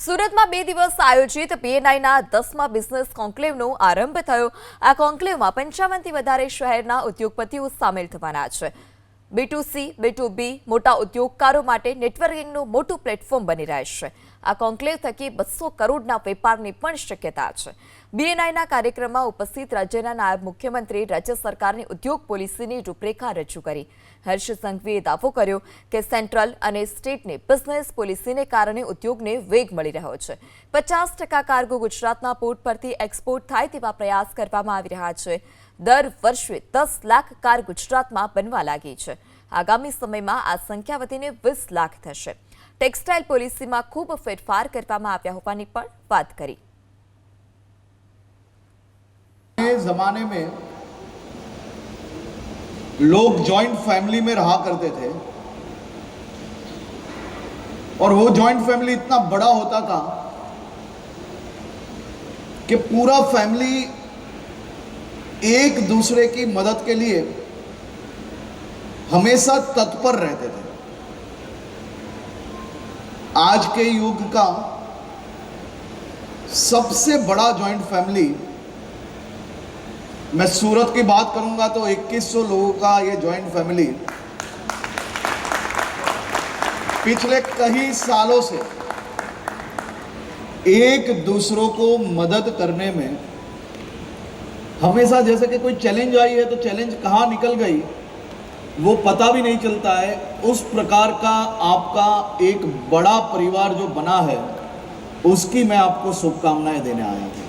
સુરતમાં 2 દિવસ આયોજિત પીએનઆઈના 10મા બિઝનેસ કોન્ક્લેવનો આરંભ થયો। આ કોન્ક્લેવમાં 55 થી વધારે શહેરના ઉદ્યોગપતિઓ સામેલ થવાના છે। B2C, B2B મોટા ઉદ્યોગકારો માટે નેટવર્કિંગનું મોટું પ્લેટફોર્મ બની રહેશે। આ કોન્ક્લેવ થકી 200 કરોડના વેપારની પણ શક્યતા છે। બીએનઆઈના કાર્યક્રમમાં ઉપસ્થિત રાજ્યના નાયબ મુખ્યમંત્રી રાજ્ય સરકારની ઉદ્યોગ પોલિસીની રૂપરેખા રજૂ કરી। હર્ષ સંઘવીએ દાવો કર્યો કે સેન્ટ્રલ અને સ્ટેટની બિઝનેસ પોલિસીને કારણે ઉદ્યોગને વેગ મળી રહ્યો છે। 50% કાર્ગો ગુજરાતના પોર્ટ પરથી એક્સપોર્ટ થાય તેવા પ્રયાસ કરવામાં આવી રહ્યા છે। દર વર્ષે 10 લાખ કાર ગુજરાતમાં બનવા લાગી છે। આગામી સમયમાં આ સંખ્યા વધીને 20 લાખ થશે। ટેક્સટાઇલ પોલિસીમાં ખૂબ ફેરફાર કરવામાં આવ્યા હોવાની પણ વાત કરી। जमाने में लोग जॉइंट फैमिली में रहा करते थे और वो जॉइंट फैमिली इतना बड़ा होता था कि पूरा फैमिली एक दूसरे की मदद के लिए हमेशा तत्पर रहते थे। आज के युग का सबसे बड़ा जॉइंट फैमिली, मैं सूरत की बात करूंगा तो 2100 लोगों का ये जॉइंट फैमिली पिछले कई सालों से एक दूसरों को मदद करने में हमेशा, जैसे कि कोई चैलेंज आई है तो चैलेंज कहाँ निकल गई वो पता भी नहीं चलता है। उस प्रकार का आपका एक बड़ा परिवार जो बना है उसकी मैं आपको शुभकामनाएं देने आया हूं।